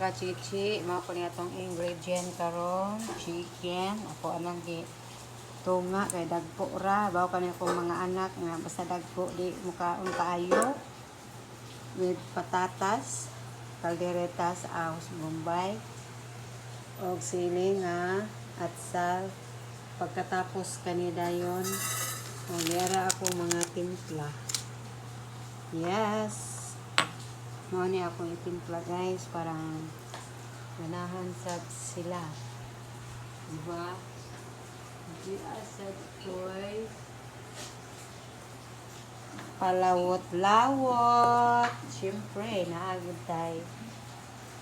kachichi, mao ko niya tong ingredient karon, chicken, ako anang gi tunga kay dagpo ra, bawo kani akong mga anak nga basta dagpo di mukaon kaayo with patatas, kalderetas, ahos bombay, og sili nga at sal. Pagkatapos kanina yon, magyara ako mga timpla. Yes. Mao ni akong itimpla guys, parang ganahan sad sila. Diba? Di asad ko'y palawot-lawot. Siyempre, naagad tayo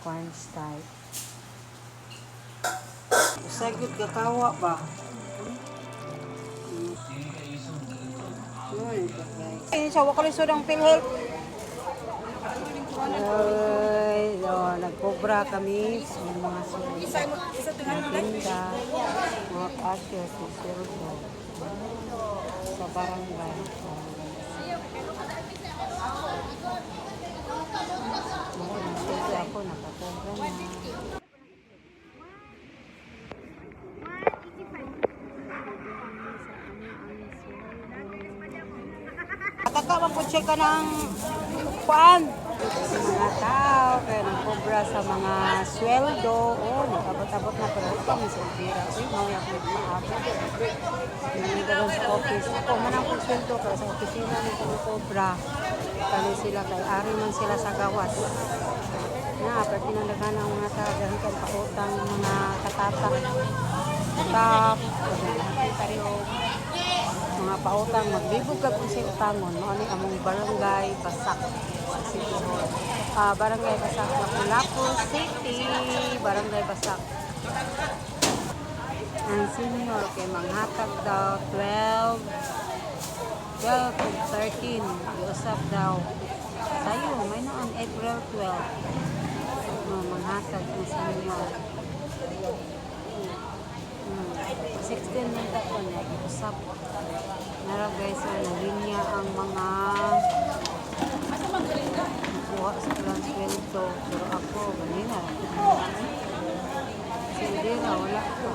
cornstarch. Usagod kakawa ba? Ay, sa wakalisod ang PhilHealth. Ay, nagkobra kami sa mga tinda, mga cashier sa Silvo, sa barangay. Kasi ako nakakobra na. Matakawan po siya ka ng kuan. Mga tao, kaya nagkobra sa mga sweldo. Oh, nagkabot-abot na pero kami sa Ibira. Uy, mawala ko nagmaabot. Hindi ka doon sa office. Ako, manang po sweldo kaya sa opisina nito nagkobra. Kali sila, kay ari man sila sa gawas. Na, pero pinandagan ang mga tao dahil kan pautang mga katatak. Tap, mga pautang, maglibog ka kung sa utangon. Ano among barangay, Basak. Barangay Basak, Lapu-Lapu City, Barangay Basak. Ang senior kay manghatag daw 12 to 13. Iusap daw. Sayo, may noon April 12. Manghatag ng senior. 16 ng taon na iusap. Nara guys, nalinya ang mga nakuha sa transweldo. Pero ako, ganina. Hindi na, wala ko.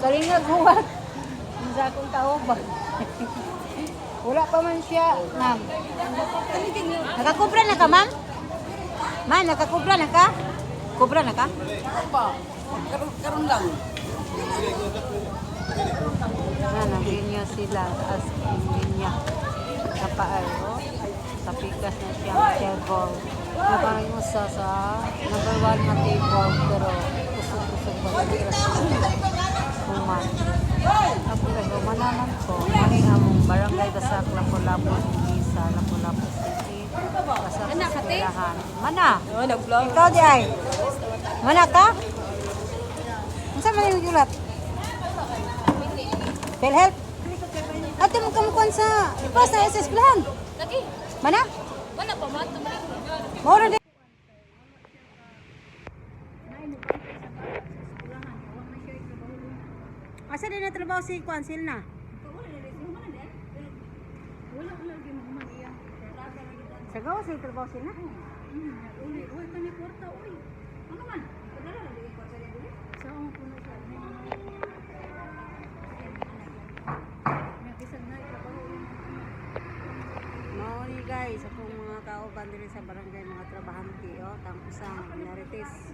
Kalingag huwag. Ang sa akong tao ba? Wala pa man siya, ma'am. Nakakubra na ka, ma'am? Ma'am, nakakubra na ka? Kubra na ka? Pa, karon lang. Naglinya sila as linya sa paaro. Sa pikas na siyang table. Naparang yung sa number 1 na table pero kusog-kusog ba human. Ako lang, humanaman ko. Maning among barangay Basak, Lapu-Lapu, sa Lapu-Lapu City. Basak sa Silahan. Mana? Ikaw di ay? Mana ka? Saan man yung ulat? PhilHealth? Ate mo kamukuan sa SS Plan. Lagi. Mana? Mana pa man? Mora din. Asa din na trabaho si Kwan Silna? Sa gawa sa trabaho sila? Uy, kani kwarta, uy. Ano man? Kadala na di kwarta niya dili. Sa ako puno siya. Nakisan na trabaho yun. Mao ni guys, akong mga kauban diri sa barangay, mga trabahante, oh, tangkusang minorities.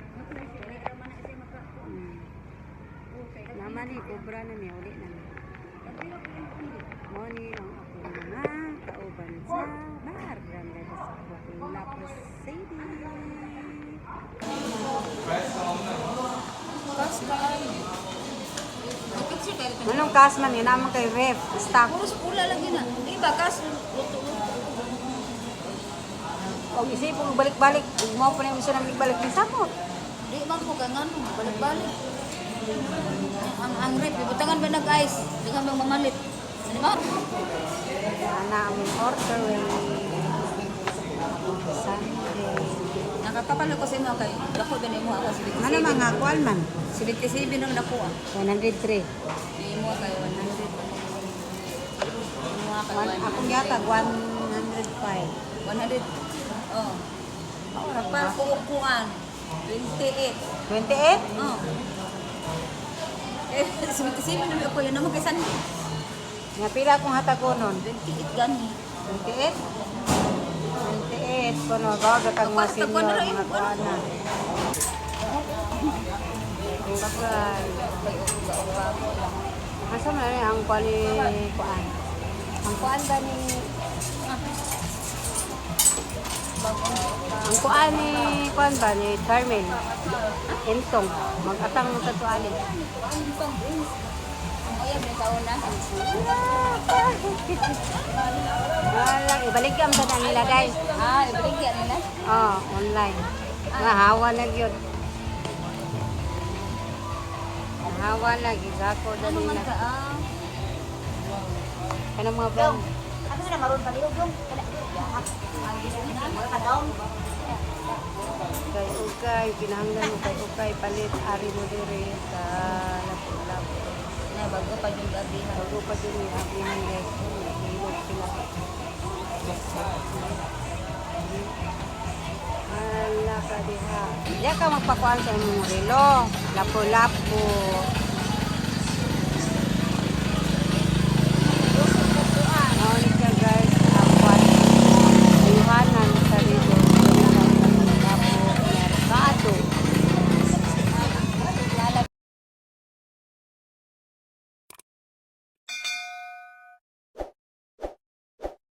Naman ni kubra na niya uli na niya. Mao ni ang akong mga kauban sa barangay Basak, Lapu-Lapu City. Anong kas man yun? Naman kay ref, stock. Puro pula lagi na. Iba kas luto. O isipong balik-balik, mo pa na gusto namin balik ng sapot. Di man ko gangan balik-balik. Ang rep, ibutangan ba nag-ice? Di kami mamalit. Ano ba? Ana aming ordering. Sunday. Nakakapalo ko sa inyo kay dako din mo ako sa Ano mga kual man? 77 nang nakuha. 103. Imo kay 100. Imo kay 100. Akong yata 105. 100. Oh. Maura ba? Para kuupuan. 28. 28? Oh. Eh, simple naman ako yun naman kay Sandy. Nga pila akong hatagonon. 28 gani. 28? 28. Kuno ba? Gatang mga Tapos, senior, tapos, mga kuana. Bagay. May uga-uga ko lang. Asa man ni ang kuan ni kuan? Ang kuan ba ni ang kuan ni kuan ba ni Carmen? Entong mag-atang sa tuali. Ayaw na sa una. Wala, ibalik am sa nila guys. Ibaligyan nila. Oh, online. Nahawa na gyud. Nahawa lagi gako Ano dali man na. ka? Kanang mga brown. Ano na maroon pa liog yung? Mga ka-down. Kay ukay, kinahanglan mo kay ukay palit ari mo diri sa lapu-lapu. Na bago pa yung gabi. Bago pa din yung abihan guys. Hilog sila. Hala ka diha. Diya ka magpakuan sa imong relo. Lapu-lapu.